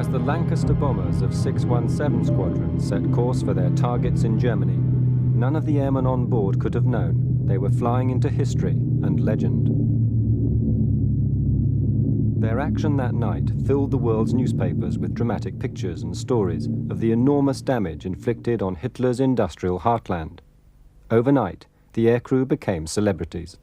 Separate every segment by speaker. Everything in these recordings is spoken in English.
Speaker 1: As the Lancaster bombers of 617 Squadron set course for their targets in Germany, none of the airmen on board could have known they were flying into history and legend. Their action that night filled the world's newspapers with dramatic pictures and stories of the enormous damage inflicted on Hitler's industrial heartland. Overnight, the aircrew became celebrities.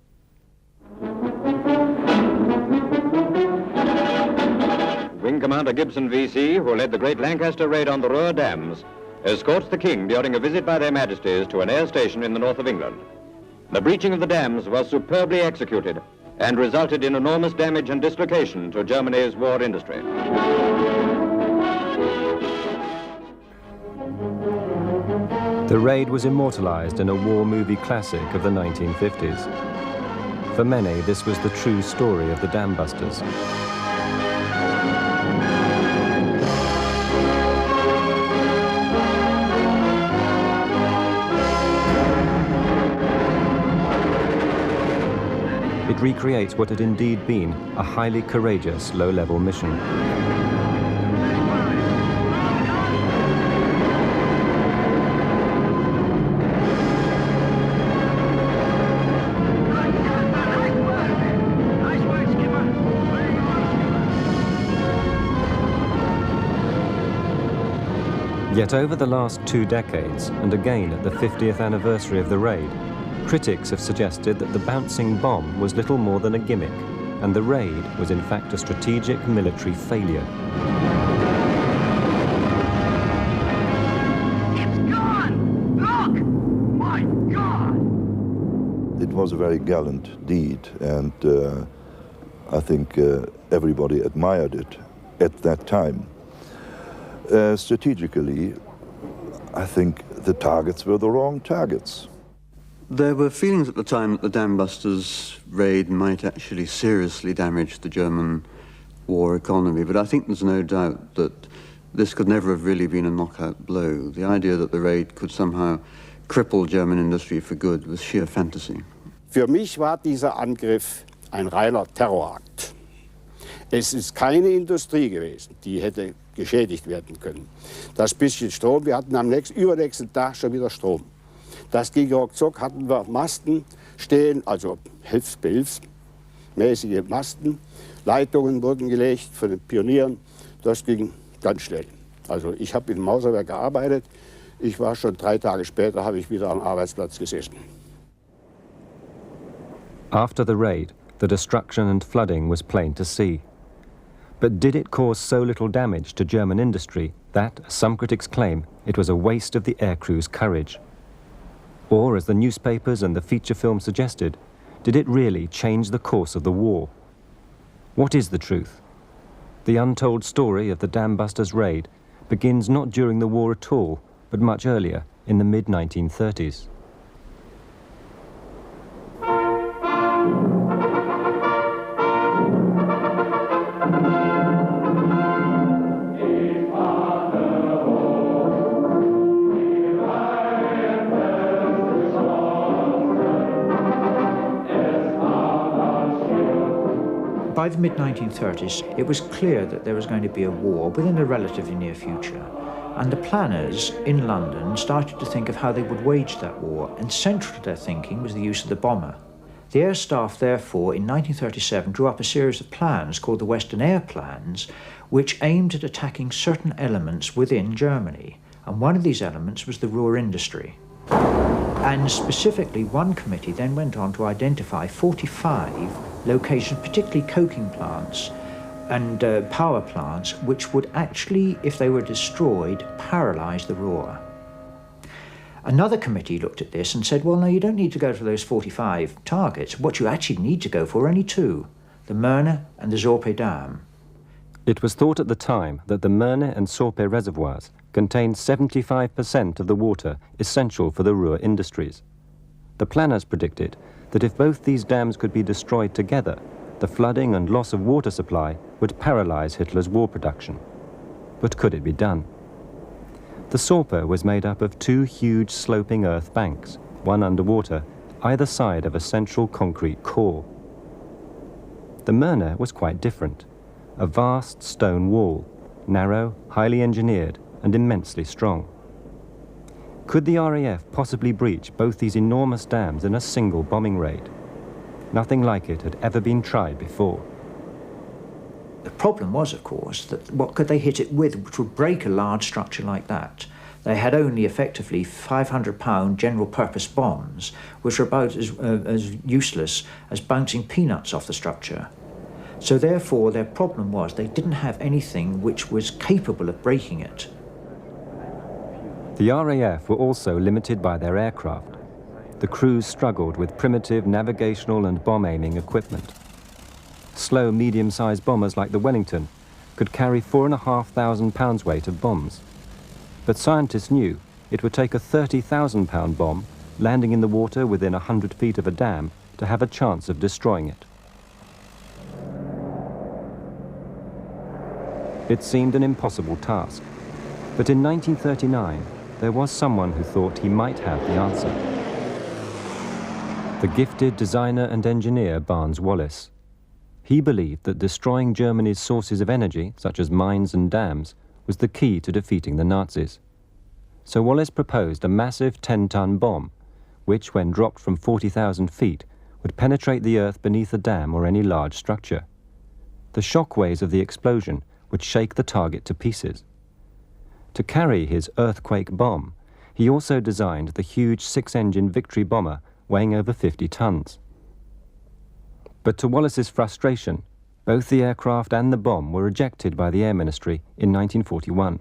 Speaker 2: Wing Commander Gibson VC, who led the great Lancaster raid on the Ruhr dams, escorts the King during a visit by their Majesties to an air station in the north of England. The breaching of the dams was superbly executed and resulted in enormous damage and dislocation to Germany's war industry.
Speaker 1: The raid was immortalized in a war movie classic of the 1950s. For many, this was the true story of the dam busters. It recreates what had indeed been a highly courageous low-level mission. Yet over the last 2 decades, and again at the 50th anniversary of the raid, critics have suggested that the bouncing bomb was little more than a gimmick, and the raid was in fact a strategic military failure.
Speaker 3: It's gone! Look! My God!
Speaker 4: It was a very gallant deed, and I think everybody admired it at that time. Strategically, I think the targets were the wrong targets.
Speaker 5: There were feelings at the time that the dam busters raid might actually seriously damage the German war economy, but I think there's no doubt that this could never have really been a knockout blow. The idea that the raid could somehow cripple German industry for good was sheer fantasy.
Speaker 6: Für mich war dieser Angriff ein reiner Terrorakt. Es ist keine Industrie gewesen, die hätte geschädigt werden können. Das bisschen Strom, wir hatten am übernächsten Tag schon wieder Strom. Das ging ruckzuck, hatten wir Masten stehen, also hilfsmäßige Masten. Leitungen wurden gelegt von den Pionieren. Das ging ganz schnell. Also ich habe im Mauserwerk gearbeitet. Ich war schon 3 Tage später, habe ich wieder am Arbeitsplatz gesessen.
Speaker 1: After the raid, the destruction and flooding was plain to see. But did it cause so little damage to German industry that, as some critics claim, it was a waste of the aircrew's courage? Or, as the newspapers and the feature film suggested, did it really change the course of the war? What is the truth? The untold story of the dam busters raid begins not during the war at all, but much earlier, in the mid-1930s.
Speaker 7: By the mid-1930s, it was clear that there was going to be a war within the relatively near future, and the planners in London started to think of how they would wage that war, and central to their thinking was the use of the bomber. The Air Staff, therefore, in 1937 drew up a series of plans called the Western Air Plans, which aimed at attacking certain elements within Germany, and one of these elements was the Ruhr industry. And specifically, one committee then went on to identify 45 locations, particularly coking plants and power plants, which would actually, if they were destroyed, paralyze the Ruhr. Another committee looked at this and said, well, no, you don't need to go for those 45 targets. What you actually need to go for are only 2, the Möhne and the Sorpe Dam.
Speaker 1: It was thought at the time that the Möhne and Sorpe reservoirs contained 75% of the water essential for the Ruhr industries. The planners predicted that if both these dams could be destroyed together, the flooding and loss of water supply would paralyze Hitler's war production. But could it be done? The Sorpe was made up of 2 huge sloping earth banks, one underwater, either side of a central concrete core. The Möhne was quite different, a vast stone wall, narrow, highly engineered, and immensely strong. Could the RAF possibly breach both these enormous dams in a single bombing raid? Nothing like it had ever been tried before.
Speaker 7: The problem was, of course, that what could they hit it with which would break a large structure like that? They had only effectively 500-pound general-purpose bombs, which were about as useless as bouncing peanuts off the structure. So therefore, their problem was they didn't have anything which was capable of breaking it.
Speaker 1: The RAF were also limited by their aircraft. The crews struggled with primitive navigational and bomb-aiming equipment. Slow, medium-sized bombers like the Wellington could carry 4,500 pounds weight of bombs. But scientists knew it would take a 30,000-pound bomb landing in the water within 100 feet of a dam to have a chance of destroying it. It seemed an impossible task. But in 1939, there was someone who thought he might have the answer. The gifted designer and engineer Barnes Wallis. He believed that destroying Germany's sources of energy, such as mines and dams, was the key to defeating the Nazis. So Wallis proposed a massive 10-ton bomb, which, when dropped from 40,000 feet, would penetrate the earth beneath a dam or any large structure. The shock waves of the explosion would shake the target to pieces. To carry his earthquake bomb, he also designed the huge 6-engine Victory bomber weighing over 50 tons. But to Wallis's frustration, both the aircraft and the bomb were rejected by the Air Ministry in 1941.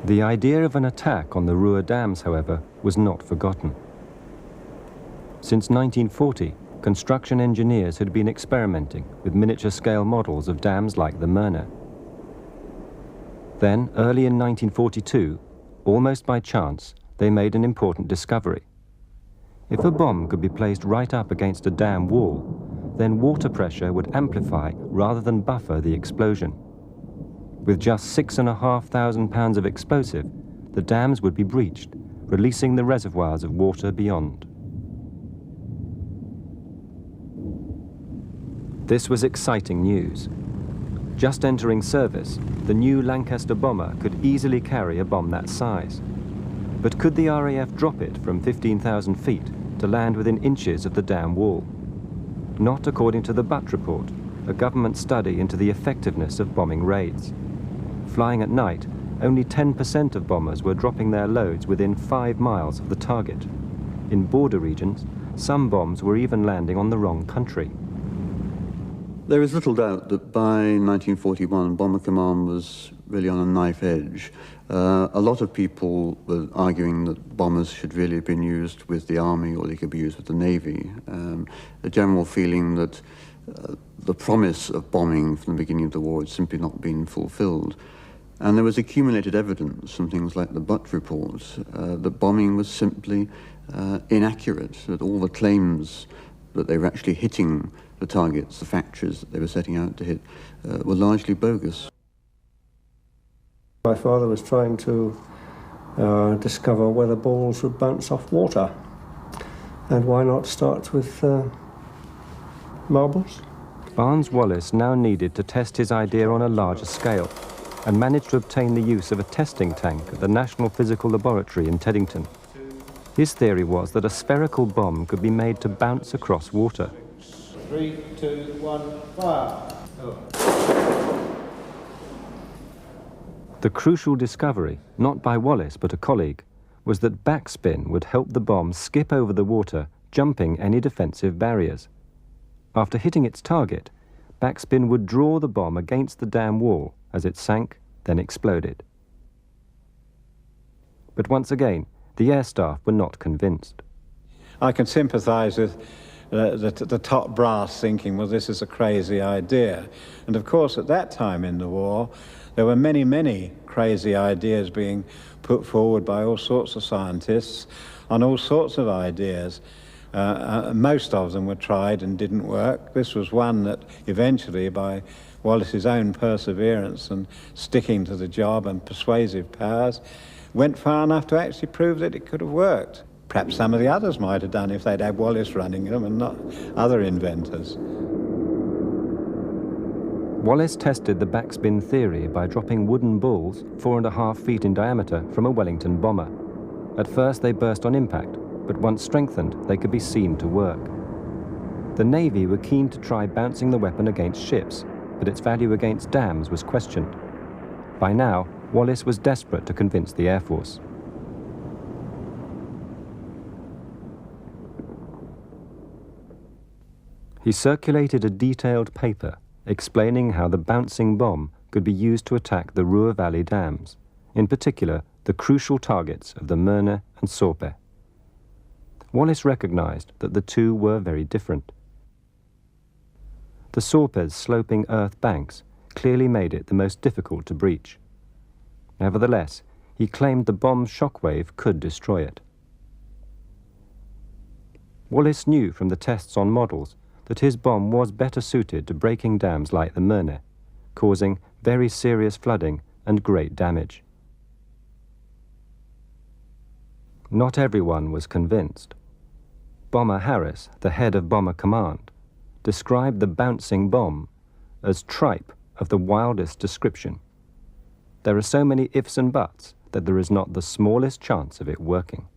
Speaker 1: The idea of an attack on the Ruhr dams, however, was not forgotten. Since 1940, construction engineers had been experimenting with miniature-scale models of dams like the Möhne. Then, early in 1942, almost by chance, they made an important discovery. If a bomb could be placed right up against a dam wall, then water pressure would amplify rather than buffer the explosion. With just 6,500 pounds of explosive, the dams would be breached, releasing the reservoirs of water beyond. This was exciting news. Just entering service, the new Lancaster bomber could easily carry a bomb that size. But could the RAF drop it from 15,000 feet to land within inches of the dam wall? Not according to the Butt Report, a government study into the effectiveness of bombing raids. Flying at night, only 10% of bombers were dropping their loads within 5 miles of the target. In border regions, some bombs were even landing on the wrong country.
Speaker 5: There is little doubt that by 1941, Bomber Command was really on a knife edge. A lot of people were arguing that bombers should really have been used with the Army or they could be used with the Navy. A general feeling that the promise of bombing from the beginning of the war had simply not been fulfilled. And there was accumulated evidence from things like the Butt Report that bombing was simply inaccurate, that all the claims that they were actually hitting the targets, the factories that they were setting out to hit, were largely bogus.
Speaker 8: My father was trying to discover whether balls would bounce off water. And why not start with marbles?
Speaker 1: Barnes Wallis now needed to test his idea on a larger scale and managed to obtain the use of a testing tank at the National Physical Laboratory in Teddington. His theory was that a spherical bomb could be made to bounce across water.
Speaker 9: 3, 2, 1, fire!
Speaker 1: The crucial discovery, not by Wallis but a colleague, was that backspin would help the bomb skip over the water, jumping any defensive barriers. After hitting its target, backspin would draw the bomb against the dam wall as it sank, then exploded. But once again, the air staff were not convinced.
Speaker 9: I can sympathise with the top brass thinking, well, this is a crazy idea. And of course, at that time in the war, there were many, many crazy ideas being put forward by all sorts of scientists on all sorts of ideas. Most of them were tried and didn't work. This was one that eventually, by Wallis's own perseverance and sticking to the job and persuasive powers, went far enough to actually prove that it could have worked. Perhaps some of the others might have done if they'd had Wallis running them and not other inventors.
Speaker 1: Wallace tested the backspin theory by dropping wooden balls 4.5 feet in diameter from a Wellington bomber. At first they burst on impact, but once strengthened, they could be seen to work. The Navy were keen to try bouncing the weapon against ships, but its value against dams was questioned. By now, Wallace was desperate to convince the Air Force. He circulated a detailed paper explaining how the bouncing bomb could be used to attack the Ruhr Valley dams, in particular the crucial targets of the Möhne and Sorpe. Wallace recognized that the two were very different. The Sorpe's sloping earth banks clearly made it the most difficult to breach. Nevertheless, he claimed the bomb's shockwave could destroy it. Wallace knew from the tests on models that his bomb was better suited to breaking dams like the Möhne, causing very serious flooding and great damage. Not everyone was convinced. Bomber Harris, the head of Bomber Command, described the bouncing bomb as tripe of the wildest description. There are so many ifs and buts that there is not the smallest chance of it working.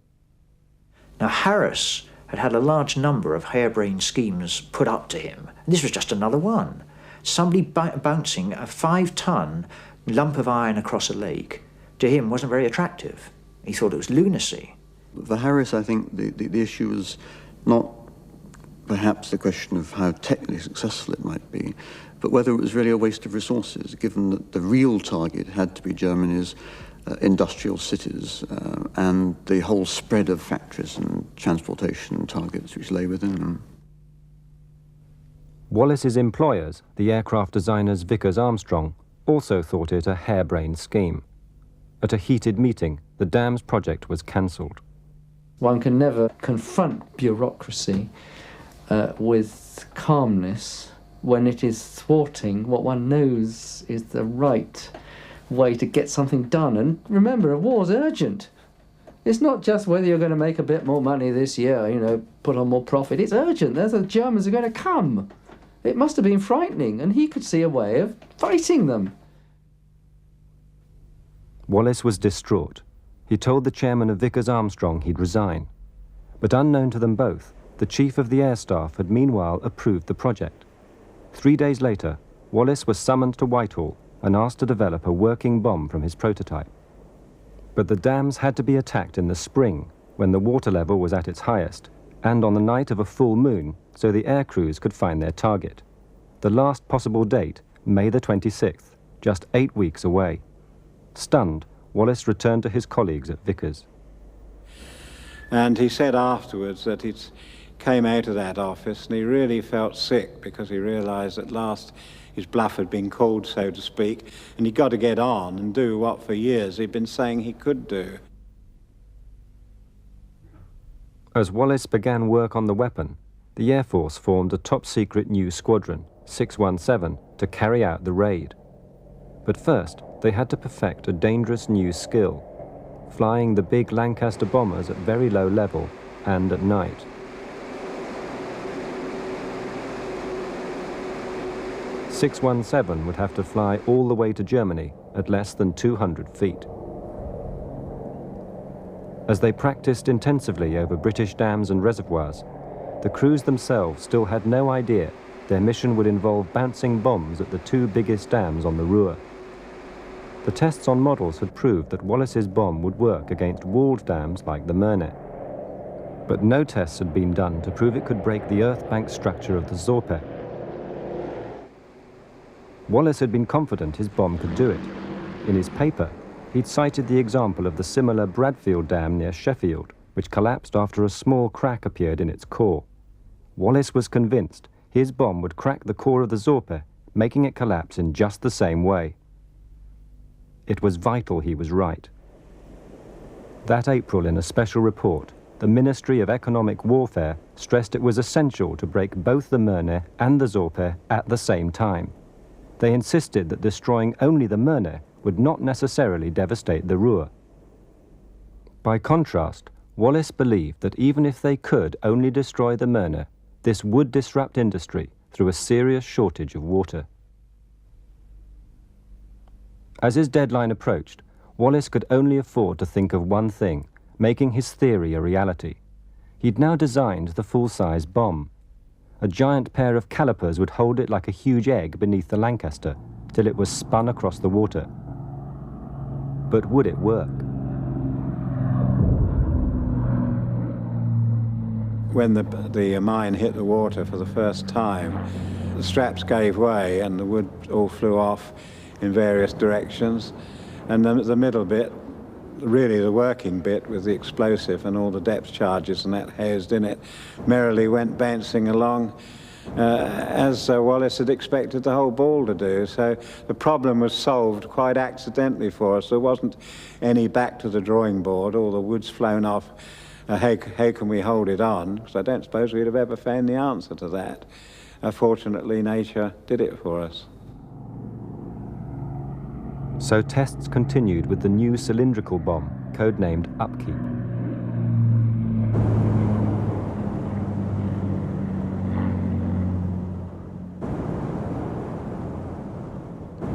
Speaker 7: Now Harris had had a large number of harebrained schemes put up to him. This was just another one. Somebody bouncing a 5-ton lump of iron across a lake, to him wasn't very attractive. He thought it was lunacy.
Speaker 5: For Harris, I think the issue was not perhaps the question of how technically successful it might be, but whether it was really a waste of resources, given that the real target had to be Germany's industrial cities and the whole spread of factories and transportation targets which lay within them.
Speaker 1: Wallace's employers, the aircraft designers Vickers Armstrong, also thought it a harebrained scheme. At a heated meeting, the dam's project was cancelled.
Speaker 10: One can never confront bureaucracy with calmness when it is thwarting what one knows is the right way to get something done. And remember, a war's urgent. It's not just whether you're going to make a bit more money this year, you know, put on more profit. It's urgent. The Germans are going to come. It must have been frightening, and he could see a way of fighting them.
Speaker 1: Wallace was distraught. He told the chairman of Vickers Armstrong he'd resign. But unknown to them both, the chief of the air staff had meanwhile approved the project. 3 days later, Wallace was summoned to Whitehall and asked to develop a working bomb from his prototype. But the dams had to be attacked in the spring, when the water level was at its highest, and on the night of a full moon, so the air crews could find their target. The last possible date, May the 26th, just 8 weeks away. Stunned, Wallace returned to his colleagues at Vickers.
Speaker 9: And he said afterwards that he came out of that office and he really felt sick because he realised at last his bluff had been called, so to speak, and he'd got to get on and do what for years he'd been saying he could do.
Speaker 1: As Wallace began work on the weapon, the Air Force formed a top-secret new squadron, 617, to carry out the raid. But first, they had to perfect a dangerous new skill, flying the big Lancaster bombers at very low level and at night. .617 would have to fly all the way to Germany at less than 200 feet. As they practiced intensively over British dams and reservoirs, the crews themselves still had no idea their mission would involve bouncing bombs at the two biggest dams on the Ruhr. The tests on models had proved that Wallace's bomb would work against walled dams like the Möhne. But no tests had been done to prove it could break the earth bank structure of the Sorpe. Wallace had been confident his bomb could do it. In his paper, he'd cited the example of the similar Bradfield Dam near Sheffield, which collapsed after a small crack appeared in its core. Wallace was convinced his bomb would crack the core of the Sorpe, making it collapse in just the same way. It was vital he was right. That April, in a special report, the Ministry of Economic Warfare stressed it was essential to break both the Möhne and the Sorpe at the same time. They insisted that destroying only the Möhne would not necessarily devastate the Ruhr. By contrast, Wallace believed that even if they could only destroy the Möhne, this would disrupt industry through a serious shortage of water. As his deadline approached, Wallace could only afford to think of one thing, making his theory a reality. He'd now designed the full-size bomb. A giant pair of calipers would hold it like a huge egg beneath the Lancaster, till it was spun across the water. But would it work?
Speaker 9: When the mine hit the water for the first time, the straps gave way and the wood all flew off in various directions. And the middle bit, really the working bit with the explosive and all the depth charges and that housed in it, merrily went bouncing along as Wallace had expected the whole ball to do. So the problem was solved quite accidentally for us. There wasn't any back to the drawing board, all the wood's flown off. How can we hold it on? Because I don't suppose we'd have ever found the answer to that. Fortunately, nature did it for us.
Speaker 1: So tests continued with the new cylindrical bomb, codenamed Upkeep.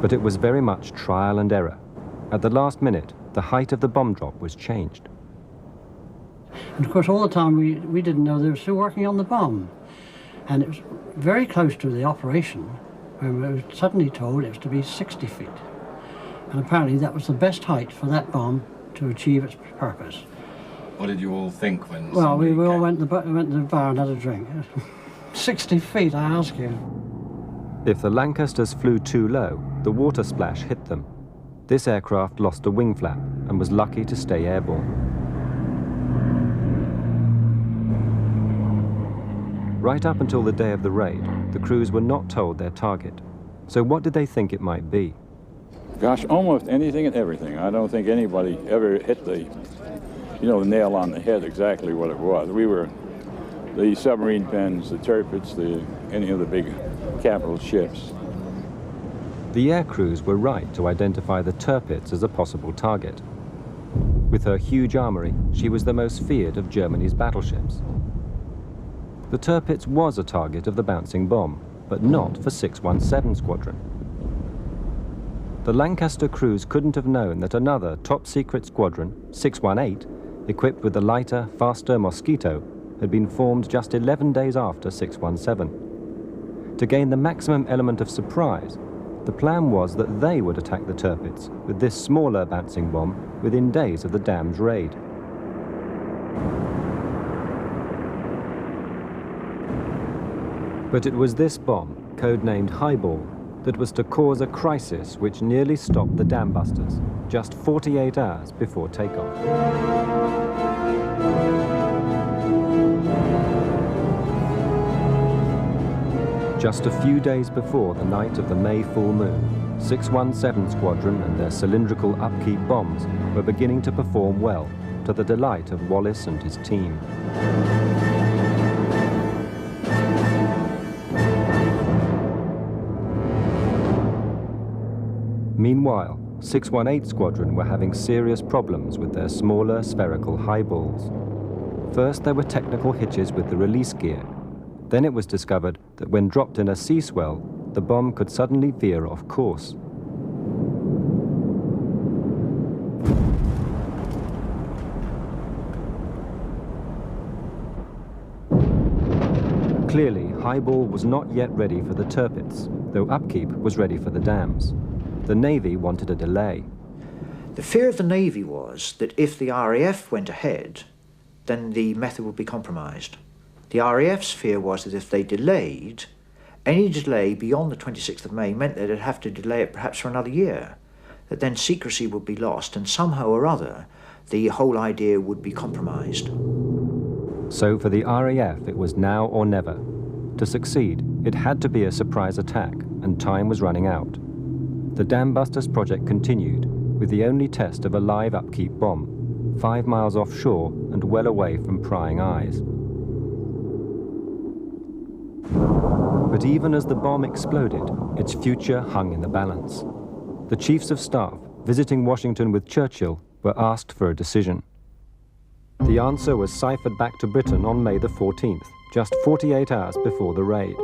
Speaker 1: But it was very much trial and error. At the last minute, the height of the bomb drop was changed.
Speaker 11: And of course, all the time we didn't know they were still working on the bomb. And it was very close to the operation when we were suddenly told it was to be 60 feet. And apparently that was the best height for that bomb to achieve its purpose.
Speaker 12: What did you all think when...
Speaker 11: Well, we all went to the bar and had a drink. 60 feet, I ask you.
Speaker 1: If the Lancasters flew too low, the water splash hit them. This aircraft lost a wing flap and was lucky to stay airborne. Right up until the day of the raid, the crews were not told their target. So what did they think it might be?
Speaker 13: Gosh, almost anything and everything. I don't think anybody ever hit the nail on the head exactly what it was. We were the submarine pens, the Tirpitz, any of the big capital ships.
Speaker 1: The air crews were right to identify the Tirpitz as a possible target. With her huge armory, she was the most feared of Germany's battleships. The Tirpitz was a target of the bouncing bomb, but not for 617 Squadron. The Lancaster crews couldn't have known that another top-secret squadron, 618, equipped with the lighter, faster Mosquito, had been formed just 11 days after 617. To gain the maximum element of surprise, the plan was that they would attack the Tirpitz with this smaller bouncing bomb within days of the dam's raid. But it was this bomb, codenamed Highball, that was to cause a crisis which nearly stopped the dam busters, just 48 hours before takeoff. Just a few days before the night of the May full moon, 617 Squadron and their cylindrical Upkeep bombs were beginning to perform well, to the delight of Wallace and his team. Meanwhile, 618 Squadron were having serious problems with their smaller spherical highballs. First, there were technical hitches with the release gear. Then it was discovered that when dropped in a sea swell, the bomb could suddenly veer off course. Clearly, Highball was not yet ready for the Tirpitz, though Upkeep was ready for the dams. The Navy wanted a delay.
Speaker 7: The fear of the Navy was that if the RAF went ahead, then the method would be compromised. The RAF's fear was that if they delayed, any delay beyond the 26th of May meant that they'd have to delay it perhaps for another year, that then secrecy would be lost and somehow or other the whole idea would be compromised.
Speaker 1: So for the RAF it was now or never. To succeed, it had to be a surprise attack, and time was running out. The Dam Busters project continued, with the only test of a live Upkeep bomb, 5 miles offshore and well away from prying eyes. But even as the bomb exploded, its future hung in the balance. The chiefs of staff, visiting Washington with Churchill, were asked for a decision. The answer was ciphered back to Britain on May the 14th, just 48 hours before the raid.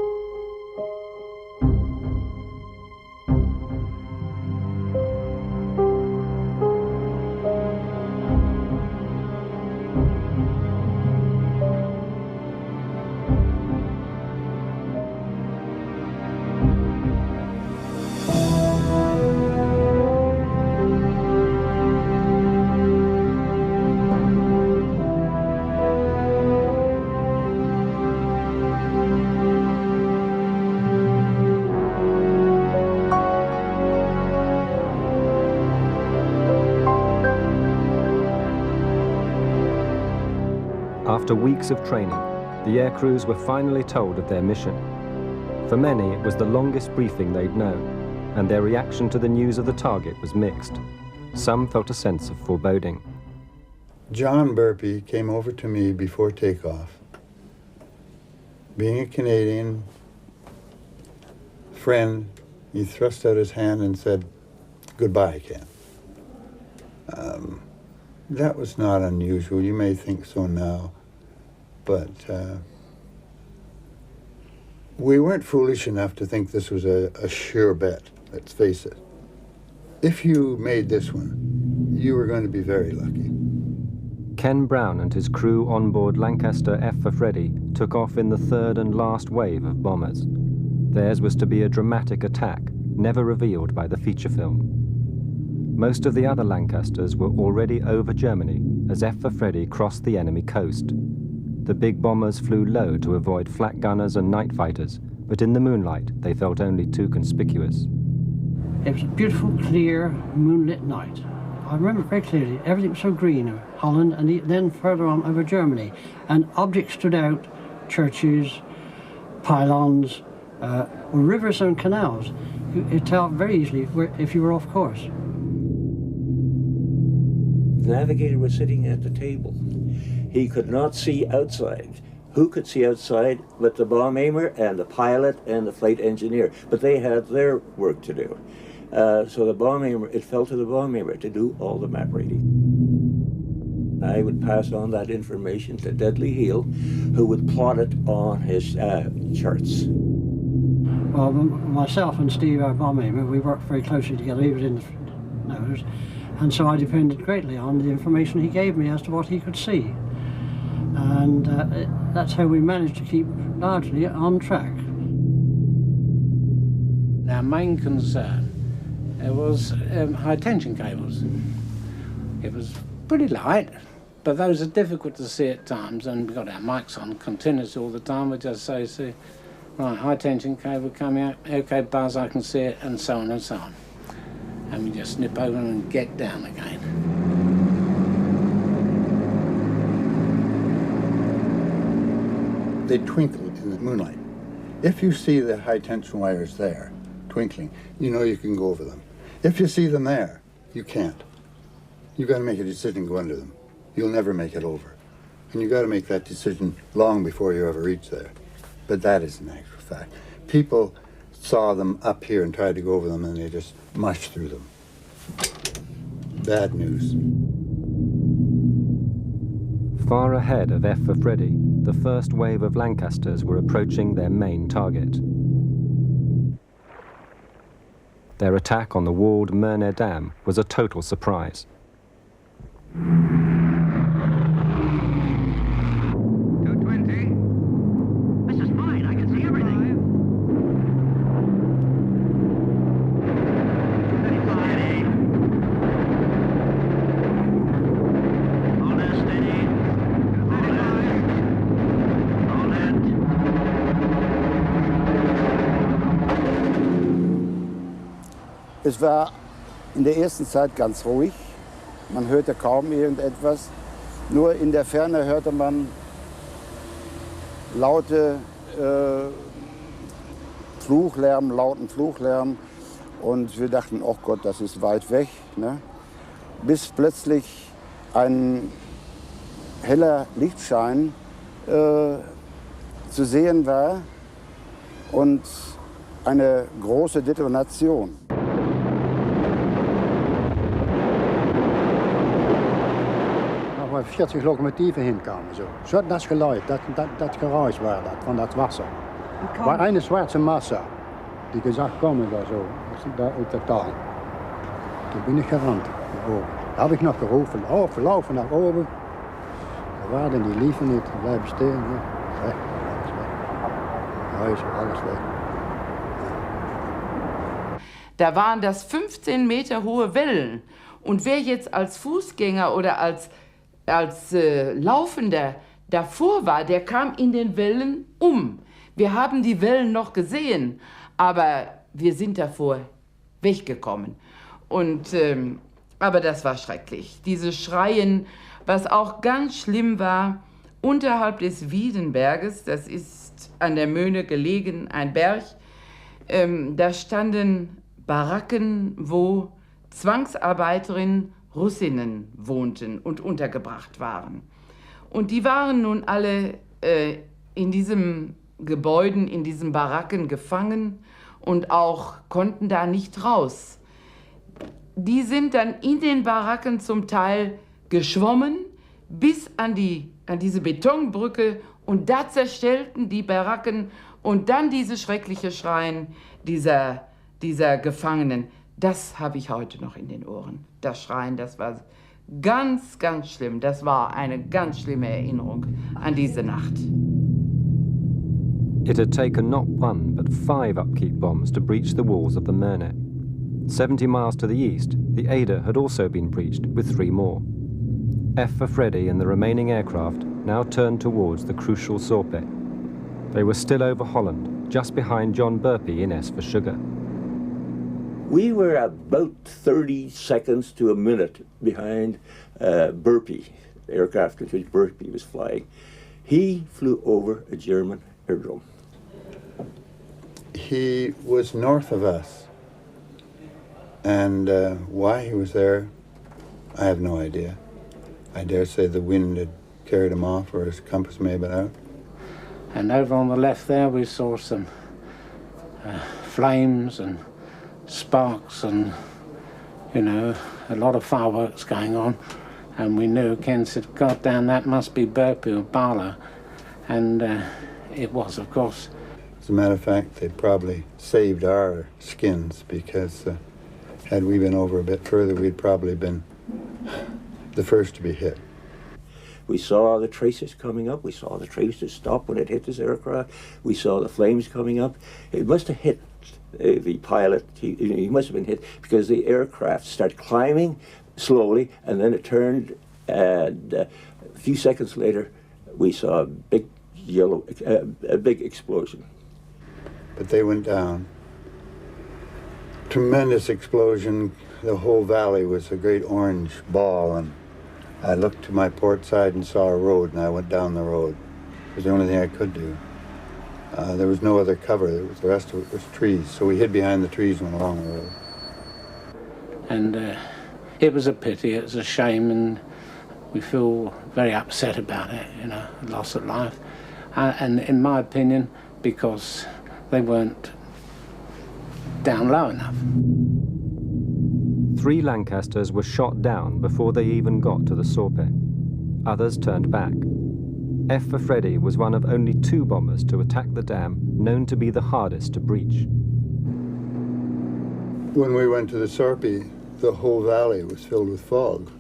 Speaker 1: After weeks of training, the aircrews were finally told of their mission. For many, it was the longest briefing they'd known, and their reaction to the news of the target was mixed. Some felt a sense of foreboding.
Speaker 14: John Burpee came over to me before takeoff. Being a Canadian friend, he thrust out his hand and said, "Goodbye, Ken." That was not unusual. You may think so now, but we weren't foolish enough to think this was a sure bet, let's face it. If you made this one, you were going to be very lucky.
Speaker 1: Ken Brown and his crew on board Lancaster F for Freddy took off in the third and last wave of bombers. Theirs was to be a dramatic attack, never revealed by the feature film. Most of the other Lancasters were already over Germany as F for Freddy crossed the enemy coast. The big bombers flew low to avoid flak gunners and night fighters, but in the moonlight they felt only too conspicuous.
Speaker 11: It was a beautiful, clear, moonlit night. I remember very clearly, everything was so green over Holland and then further on over Germany. And objects stood out, churches, pylons, rivers and canals. You could tell very easily if you were off course.
Speaker 15: The navigator was sitting at the table. He could not see outside. Who could see outside but the bomb aimer and the pilot and the flight engineer? But they had their work to do. So the bomb aimer, it fell to the bomb aimer to do all the map reading. I would pass on that information to Dudley Heel, who would plot it on his charts.
Speaker 11: Well, myself and Steve, our bomb aimer, we worked very closely together. He was in the nose, and so I depended greatly on the information he gave me as to what he could see. And that's how we managed to keep largely on track.
Speaker 16: Our main concern was high tension cables. It was pretty light, but those are difficult to see at times, and we've got our mics on continuously all the time. We just say, right, high tension cable coming out, okay, buzz, I can see it, and so on and so on. And we just snip over and get down again.
Speaker 14: They twinkle in the moonlight. If you see the high tension wires there, twinkling, you know you can go over them. If you see them there, you can't. You've got to make a decision to go under them. You'll never make it over. And you've got to make that decision long before you ever reach there. But that is an actual fact. People saw them up here and tried to go over them, and they just mushed through them. Bad news.
Speaker 1: Far ahead of F for Freddy, the first wave of Lancasters were approaching their main target. Their attack on the walled Mernay Dam was a total surprise.
Speaker 3: 220. This is fine. I can see everything. 235. Hold it steady. 235. Hold it.
Speaker 6: Es war in der ersten Zeit ganz ruhig. Man hörte kaum irgendetwas. Nur in der Ferne hörte man laute Fluchlärm, lauten Fluchlärm. Und wir dachten, oh Gott, das ist weit weg. Ne? Bis plötzlich ein heller Lichtschein zu sehen war und eine große Detonation.
Speaker 17: Waar 40 locomotieven heen kwamen. Zo dat geluid, dat geruis war dat, van dat Wasser. War eine schwarze Masse, die gesagt kommen da so, da uit der Tal. Toen ben ik gerannt naar oben. Da habe ich noch gerufen, laufen nach oben. Da waren die liefen nicht, bleiben stehen. Weg, alles weg. Huis, alles weg.
Speaker 18: Da waren das 15 Meter hohe Wellen. Und wer jetzt als Fußgänger oder als Laufender davor war, der kam in den Wellen um. Wir haben die Wellen noch gesehen, aber wir sind davor weggekommen. Und, aber das war schrecklich. Diese Schreien, was auch ganz schlimm war, unterhalb des Wiedenberges, das ist an der Möhne gelegen, ein Berg, da standen Baracken, wo Zwangsarbeiterinnen Russinnen wohnten und untergebracht waren. Und die waren nun alle in diesen Gebäuden, in diesen Baracken gefangen und auch konnten da nicht raus. Die sind dann in den Baracken zum Teil geschwommen bis an diese Betonbrücke und da zerstellten die Baracken und dann dieses schreckliche Schreien dieser Gefangenen. Das habe ich heute noch in den Ohren. Das Schreien, das war ganz, ganz schlimm. Das war eine ganz schlimme Erinnerung an diese Nacht.
Speaker 1: It had taken not one but 5 upkeep bombs to breach the walls of the Möhne. 70 miles to the east, the Ada had also been breached with 3 more. F for Freddy and the remaining aircraft now turned towards the crucial Sorpe. They were still over Holland, just behind John Burpee in S for Sugar.
Speaker 15: We were about 30 seconds to a minute behind Burpee, the aircraft with which Burpee was flying. He flew over a German aerodrome.
Speaker 14: He was north of us, and why he was there, I have no idea. I dare say the wind had carried him off, or his compass may have been out.
Speaker 16: And over on the left there we saw some flames and sparks and, you know, a lot of fireworks going on. And we knew, Ken said, God damn, that must be Burpee or Barlow. And it was, of course.
Speaker 14: As a matter of fact, they probably saved our skins, because had we been over a bit further, we'd probably been the first to be hit.
Speaker 15: We saw the tracers coming up. We saw the tracers stop when it hit this aircraft. We saw the flames coming up. It must have hit the pilot. He must have been hit because the aircraft started climbing slowly, and then it turned, and a few seconds later, we saw a big big explosion.
Speaker 14: But they went down. Tremendous explosion. The whole valley was a great orange ball, and I looked to my port side and saw a road, and I went down the road. It was the only thing I could do. There was no other cover. The rest of it was trees, so we hid behind the trees and went along the road.
Speaker 16: And it was a pity, it was a shame, and we feel very upset about it, you know, loss of life. And in my opinion, because they weren't down low enough.
Speaker 1: 3 Lancasters were shot down before they even got to the Sorpe. Others turned back. F for Freddy was one of only 2 bombers to attack the dam known to be the hardest to breach.
Speaker 14: When we went to the Sorpe, the whole valley was filled with fog.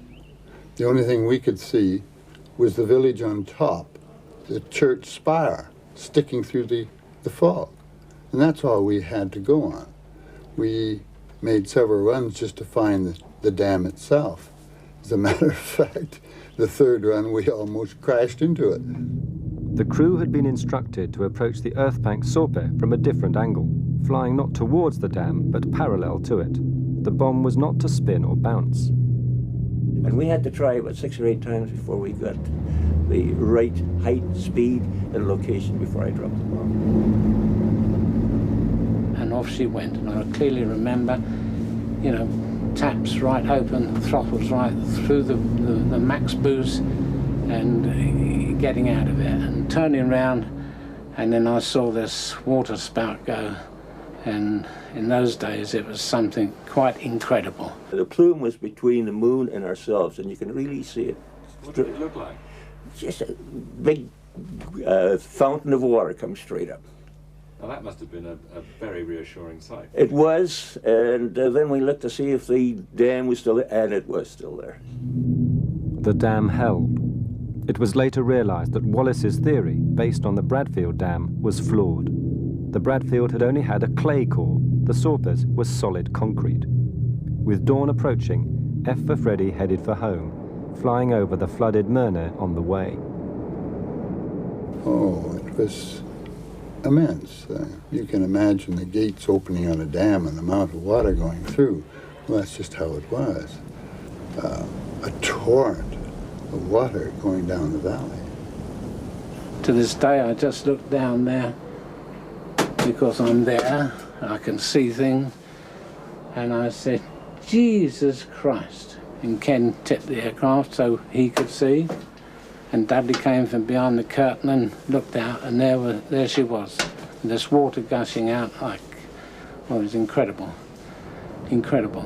Speaker 14: The only thing we could see was the village on top, the church spire sticking through the fog. And that's all we had to go on. We made several runs just to find the dam itself. As a matter of fact, the 3rd run we almost crashed into it.
Speaker 1: The crew had been instructed to approach the Earthbank Sorpe from a different angle, flying not towards the dam but parallel to it. The bomb was not to spin or bounce.
Speaker 15: And we had to try about 6 or 8 times before we got the right height, speed, and location before I dropped the bomb.
Speaker 16: And off she went, and I clearly remember, you know, taps right open, throttles right through the max boost, and getting out of it, and turning around, and then I saw this water spout go, and in those days it was something quite incredible.
Speaker 15: The plume was between the moon and ourselves, and you can really see it.
Speaker 12: What did it look like?
Speaker 15: Just a big fountain of water come straight up.
Speaker 12: Now that must have been a very reassuring sight.
Speaker 15: It was, and then we looked to see if the dam was still there, and it was still there.
Speaker 1: The dam held. It was later realized that Wallace's theory, based on the Bradfield Dam, was flawed. The Bradfield had only had a clay core. The Sorpes was solid concrete. With dawn approaching, F for Freddy headed for home, flying over the flooded Möhne on the way.
Speaker 14: Oh, it was immense. You can imagine the gates opening on a dam and the amount of water going through. Well, that's just how it was. A torrent of water going down the valley.
Speaker 16: To this day, I just look down there because I'm there, I can see things, and I said, Jesus Christ. And Ken tipped the aircraft so he could see, and Dudley came from behind the curtain and looked out, and there she was, and this water gushing out like, well, it was incredible, incredible.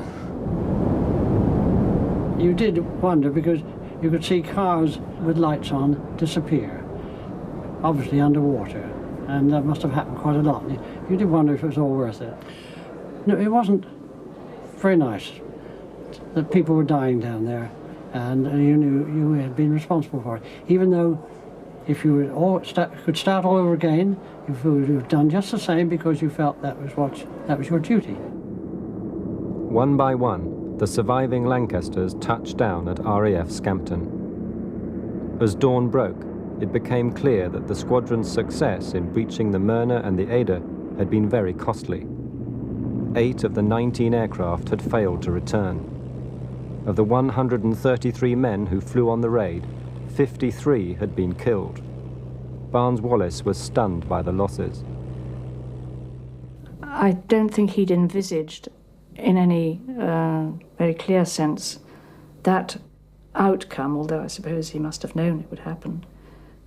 Speaker 11: You did wonder because you could see cars with lights on disappear, obviously underwater, and that must have happened quite a lot. You did wonder if it was all worth it. No, it wasn't very nice that people were dying down there, and you knew you had been responsible for it. Even though if you could start all over again, you would have done just the same because you felt that was your duty.
Speaker 1: One by one, the surviving Lancasters touched down at RAF Scampton. As dawn broke, it became clear that the squadron's success in breaching the Myrna and the Ada had been very costly. 8 of the 19 aircraft had failed to return. Of the 133 men who flew on the raid, 53 had been killed. Barnes-Wallis was stunned by the losses.
Speaker 19: I don't think he'd envisaged, in any very clear sense, that outcome, although I suppose he must have known it would happen.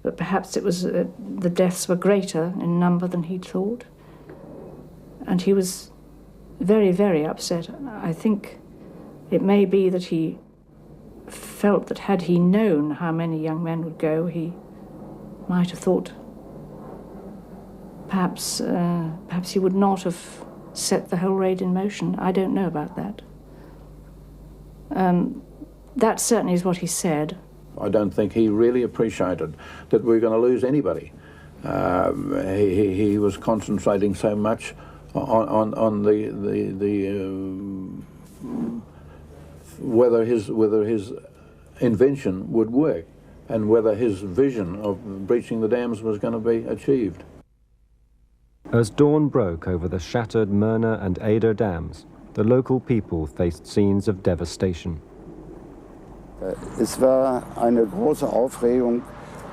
Speaker 19: But perhaps it was the deaths were greater in number than he'd thought. And he was very, very upset. I think it may be that he felt that had he known how many young men would go, he might have thought perhaps he would not have set the whole raid in motion. I don't know about that. That certainly is what he said.
Speaker 20: I don't think he really appreciated that we were going to lose anybody. He was concentrating so much on whether his invention would work and whether his vision of breaching the dams was going to be achieved.
Speaker 1: As dawn broke over the shattered Myrna and Ada dams, the local people faced scenes of devastation.
Speaker 6: Es war eine große Aufregung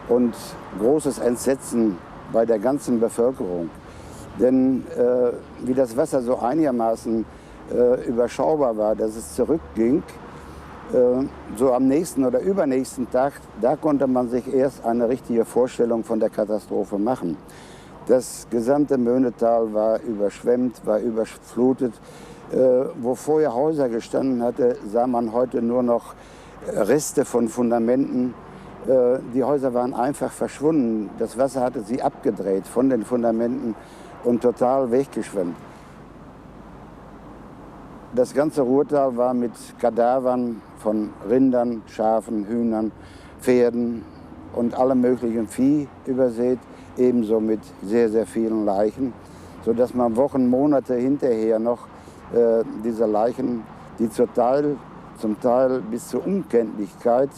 Speaker 6: und großes Entsetzen bei der ganzen Bevölkerung. Denn wie das Wasser so einigermaßen überschaubar war, dass es zurückging, so am nächsten oder übernächsten Tag, da konnte man sich erst eine richtige Vorstellung von der Katastrophe machen. Das gesamte Möhnetal war überschwemmt, war überflutet. Wo vorher Häuser gestanden hatte, sah man heute nur noch Reste von Fundamenten. Die Häuser waren einfach verschwunden. Das Wasser hatte sie abgedreht von den Fundamenten und total weggeschwemmt. Das ganze Ruhrtal war mit Kadavern von Rindern, Schafen, Hühnern, Pferden und allem möglichen Vieh übersät, ebenso mit sehr, sehr vielen Leichen, sodass man Wochen, Monate hinterher noch diese Leichen, die zum Teil bis zur Unkenntlichkeit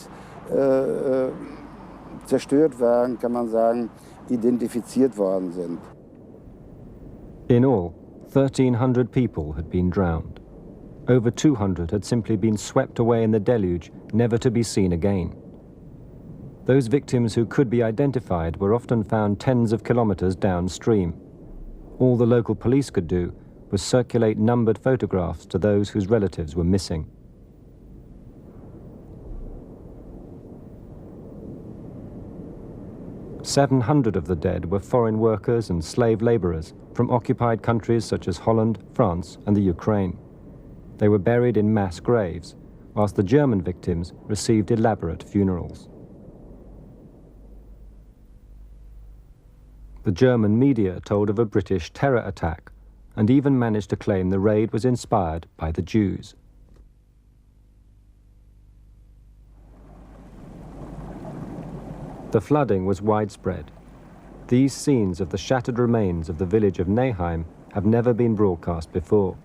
Speaker 6: zerstört waren, kann man sagen, identifiziert worden sind.
Speaker 1: In all, 1,300 people had been drowned. Over 200 had simply been swept away in the deluge, never to be seen again. Those victims who could be identified were often found tens of kilometers downstream. All the local police could do was circulate numbered photographs to those whose relatives were missing. "700 of the dead were foreign workers and slave laborers from occupied countries such as Holland, France, and the Ukraine. They were buried in mass graves, whilst the German victims received elaborate funerals. The German media told of a British terror attack and even managed to claim the raid was inspired by the Jews. The flooding was widespread. These scenes of the shattered remains of the village of Neheim have never been broadcast before.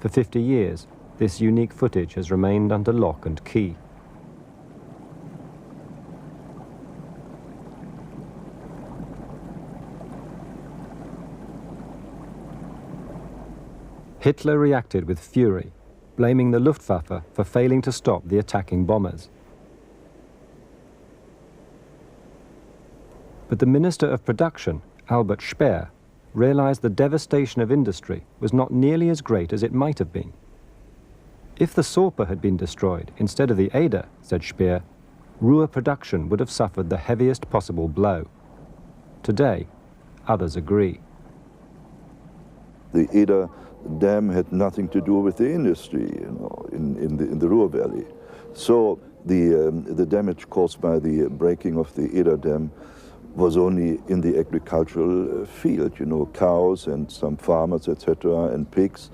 Speaker 1: For 50 years, this unique footage has remained under lock and key. Hitler reacted with fury, blaming the Luftwaffe for failing to stop the attacking bombers. But the Minister of Production, Albert Speer, realized the devastation of industry was not nearly as great as it might have been. If the Sorpe had been destroyed instead of the Eder, said Speer, Ruhr production would have suffered the heaviest possible blow. Today, others agree.
Speaker 4: The Eder Dam had nothing to do with the industry, in the Ruhr Valley. So the damage caused by the breaking of the Eder Dam was only in the agricultural field, cows and some farmers, etc., and pigs,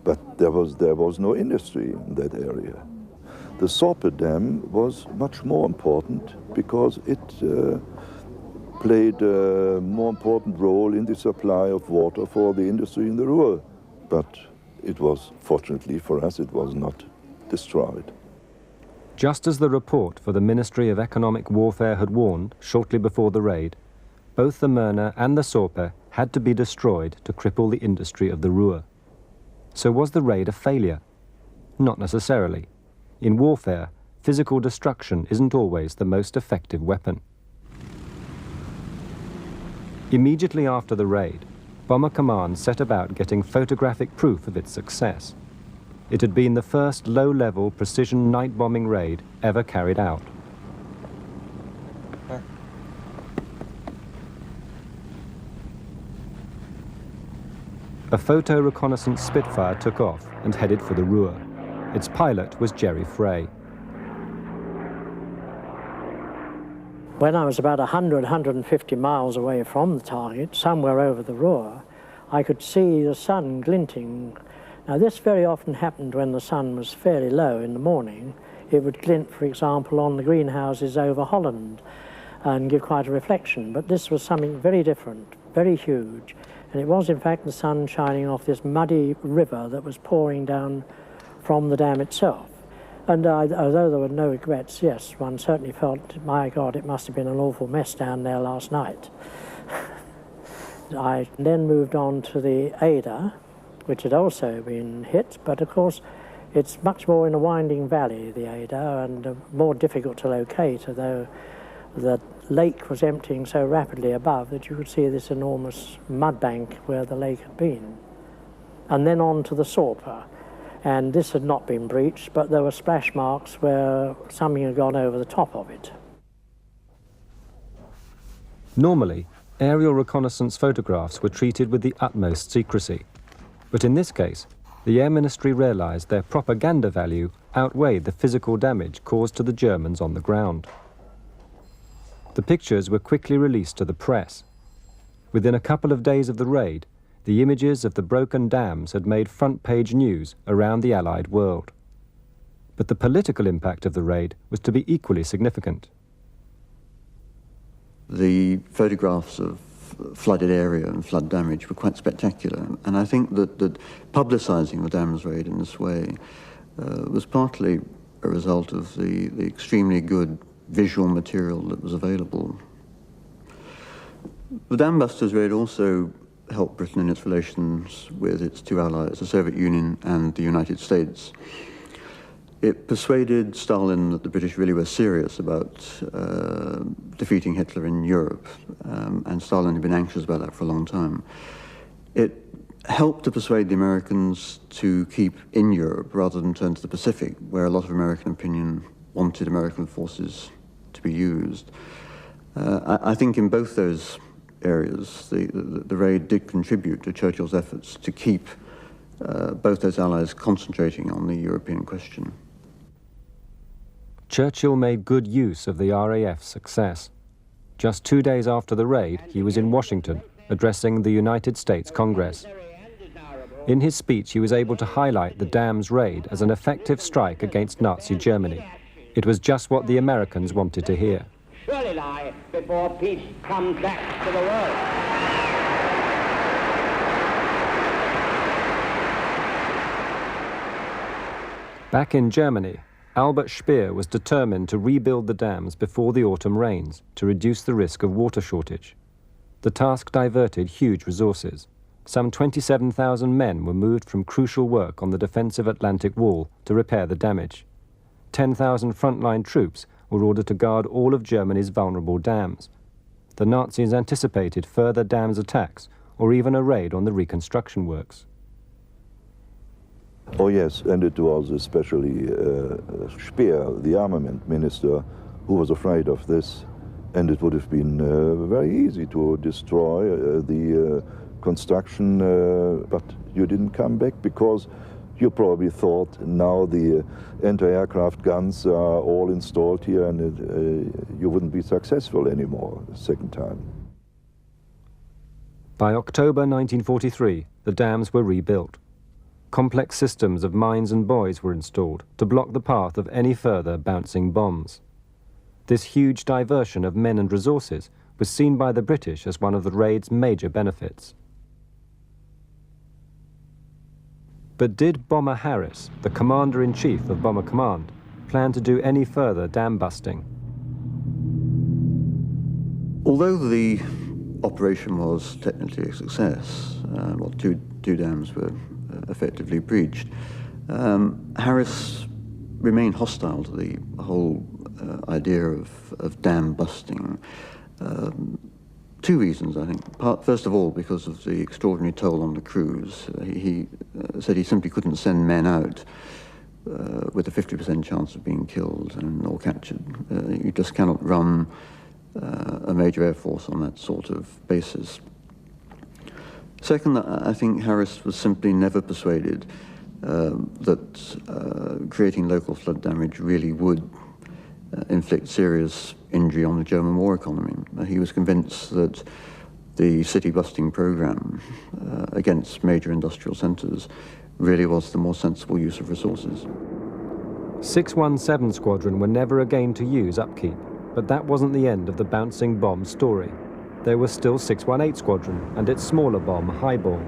Speaker 4: but there was no industry in that area. The Sorpe Dam was much more important because it played a more important role in the supply of water for the industry in the Ruhr. But it was, fortunately for us, it was not destroyed.
Speaker 1: Just as the report for the Ministry of Economic Warfare had warned shortly before the raid, both the Möhne and the Sorpe had to be destroyed to cripple the industry of the Ruhr. So was the raid a failure? Not necessarily. In warfare, physical destruction isn't always the most effective weapon. Immediately after the raid, Bomber Command set about getting photographic proof of its success. It had been the first low-level precision night bombing raid ever carried out. A photo reconnaissance Spitfire took off and headed for the Ruhr. Its pilot was Jerry Frey.
Speaker 21: When I was about 150 miles away from the target, somewhere over the Ruhr, I could see the sun glinting. Now this very often happened when the sun was fairly low in the morning. It would glint, for example, on the greenhouses over Holland and give quite a reflection. But this was something very different, very huge. And it was, in fact, the sun shining off this muddy river that was pouring down from the dam itself. And although there were no regrets, yes, one certainly felt, my God, it must have been an awful mess down there last night. I then moved on to the Eder, which had also been hit, but of course it's much more in a winding valley, the Eder, and more difficult to locate, although the lake was emptying so rapidly above that you could see this enormous mud bank where the lake had been. And then on to the Sorpe. And this had not been breached, but there were splash marks where something had gone over the top of it.
Speaker 1: Normally, aerial reconnaissance photographs were treated with the utmost secrecy. But in this case, the Air Ministry realized their propaganda value outweighed the physical damage caused to the Germans on the ground. The pictures were quickly released to the press. Within a couple of days of the raid, the images of the broken dams had made front-page news around the Allied world. But the political impact of the raid was to be equally significant.
Speaker 5: The photographs of flooded area and flood damage were quite spectacular, and I think that publicising the dams raid in this way was partly a result of the extremely good visual material that was available. The Dam Busters raid also helped Britain in its relations with its two allies, the Soviet Union and the United States. It persuaded Stalin that the British really were serious about defeating Hitler in Europe, and Stalin had been anxious about that for a long time. It helped to persuade the Americans to keep in Europe rather than turn to the Pacific, where a lot of American opinion wanted American forces to be used. I think in both those areas, the raid did contribute to Churchill's efforts to keep both those allies concentrating on the European question.
Speaker 1: Churchill made good use of the RAF's success. Just 2 days after the raid, he was in Washington, addressing the United States Congress. In his speech, he was able to highlight the dams raid as an effective strike against Nazi Germany. It was just what the Americans wanted to hear.
Speaker 3: Surely lie before peace comes back to the world.
Speaker 1: Back in Germany, Albert Speer was determined to rebuild the dams before the autumn rains to reduce the risk of water shortage. The task diverted huge resources. Some 27,000 men were moved from crucial work on the defensive Atlantic Wall to repair the damage. 10,000 frontline troops were ordered to guard all of Germany's vulnerable dams. the Nazis anticipated further dams attacks or even a raid on the reconstruction works.
Speaker 4: Oh yes, and it was especially Speer, the armament minister, who was afraid of this, and it would have been very easy to destroy the construction, but you didn't come back because you probably thought now the anti-aircraft guns are all installed here and you wouldn't be successful anymore the second time.
Speaker 1: By October 1943, the dams were rebuilt. Complex systems of mines and buoys were installed to block the path of any further bouncing bombs. This huge diversion of men and resources was seen by the British as one of the raid's major benefits. But did Bomber Harris, the Commander-in-Chief of Bomber Command, plan to do any further dam busting?
Speaker 5: Although the operation was technically a success, two dams were effectively breached, Harris remained hostile to the whole idea of dam busting. Two reasons, I think. First of all, because of the extraordinary toll on the crews. He said he simply couldn't send men out with a 50% chance of being killed or captured. You just cannot run a major air force on that sort of basis. Second, I think Harris was simply never persuaded that creating local flood damage really would inflict serious injury on the German war economy. He was convinced that the city-busting program against major industrial centres really was the more sensible use of resources.
Speaker 1: 617 Squadron were never again to use upkeep, but that wasn't the end of the bouncing bomb story. There was still 618 Squadron and its smaller bomb, Highball.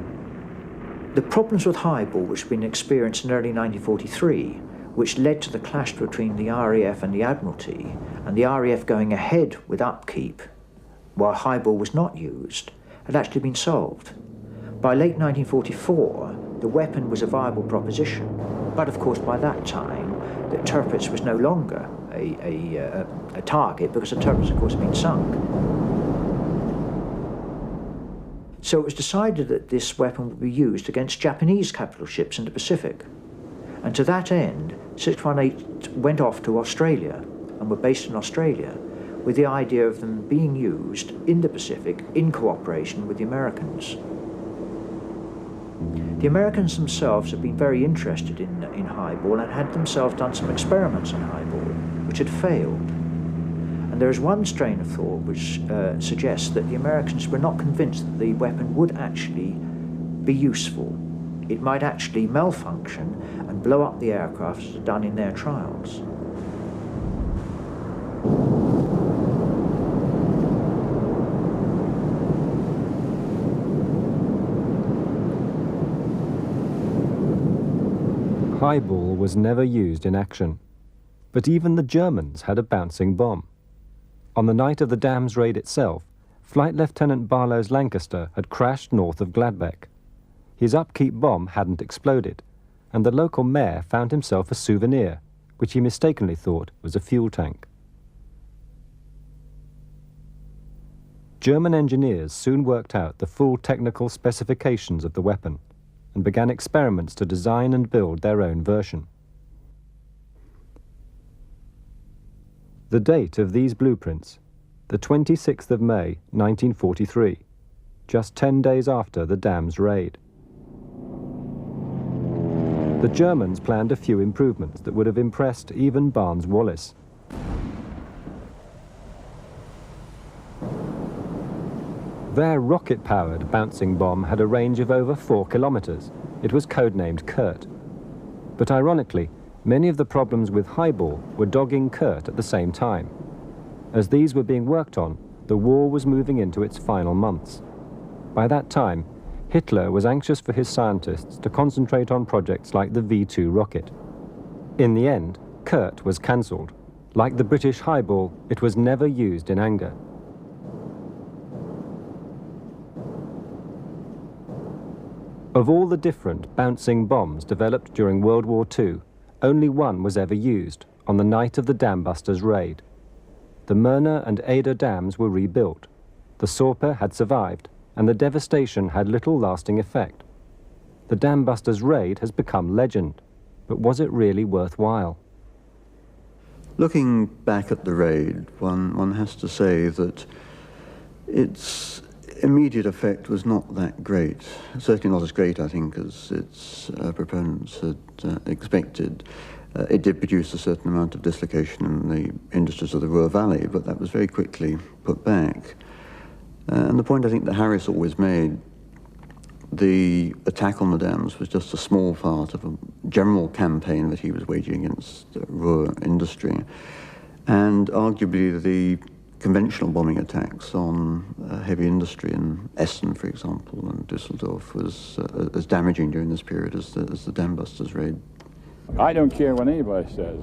Speaker 7: The problems with Highball, which had been experienced in early 1943, which led to the clash between the RAF and the Admiralty, and the RAF going ahead with upkeep while Highball was not used, had actually been solved. By late 1944, the weapon was a viable proposition, but of course by that time, the Tirpitz was no longer a target because the Tirpitz, of course, had been sunk. So it was decided that this weapon would be used against Japanese capital ships in the Pacific. And to that end, 618 went off to Australia and were based in Australia with the idea of them being used in the Pacific in cooperation with the Americans. The Americans themselves had been very interested in Highball and had themselves done some experiments on Highball, which had failed. And there is one strain of thought which suggests that the Americans were not convinced that the weapon would actually be useful. It might actually malfunction and blow up the aircraft as done in their trials.
Speaker 1: Highball was never used in action, but even the Germans had a bouncing bomb. On the night of the dam's raid itself, Flight Lieutenant Barlow's Lancaster had crashed north of Gladbeck. His upkeep bomb hadn't exploded, and the local mayor found himself a souvenir, which he mistakenly thought was a fuel tank. German engineers soon worked out the full technical specifications of the weapon and began experiments to design and build their own version. The date of these blueprints, the 26th of May, 1943, just 10 days after the dam's raid. The Germans planned a few improvements that would have impressed even Barnes-Wallis. Their rocket-powered bouncing bomb had a range of over 4 kilometers. It was codenamed Kurt. But ironically, many of the problems with Highball were dogging Kurt at the same time. As these were being worked on, the war was moving into its final months. By that time, Hitler was anxious for his scientists to concentrate on projects like the V2 rocket. In the end, Kurt was cancelled. Like the British Highball, it was never used in anger. Of all the different bouncing bombs developed during World War II, only one was ever used, on the night of the Dambusters raid. The Möhne and Eder dams were rebuilt, the Sorpe had survived, and the devastation had little lasting effect. The dam busters' raid has become legend, but was it really worthwhile?
Speaker 5: Looking back at the raid, one has to say that its immediate effect was not that great. Certainly not as great, I think, as its proponents had expected. It did produce a certain amount of dislocation in the industries of the Ruhr Valley, but that was very quickly put back. And the point I think that Harris always made, the attack on the dams was just a small part of a general campaign that he was waging against Ruhr industry. And arguably the conventional bombing attacks on heavy industry in Essen, for example, and Düsseldorf was as damaging during this period as the dam busters raid.
Speaker 13: I don't care what anybody says.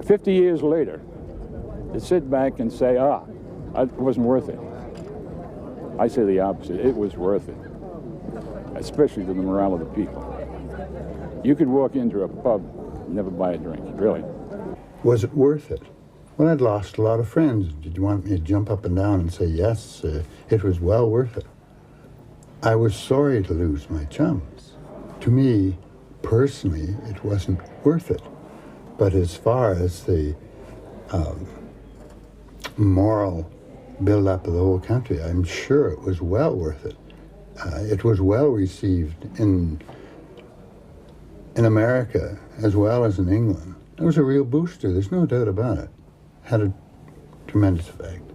Speaker 13: 50 years later, to sit back and say, it wasn't worth it. I say the opposite. It was worth it, especially to the morale of the people. You could walk into a pub and never buy a drink, really.
Speaker 14: Was it worth it? Well, I'd lost a lot of friends. Did you want me to jump up and down and say, yes, it was well worth it? I was sorry to lose my chums. To me, personally, it wasn't worth it. But as far as the moral build-up of the whole country, I'm sure it was well worth it. It was well received in America as well as in England. It was a real booster, there's no doubt about it. Had a tremendous effect.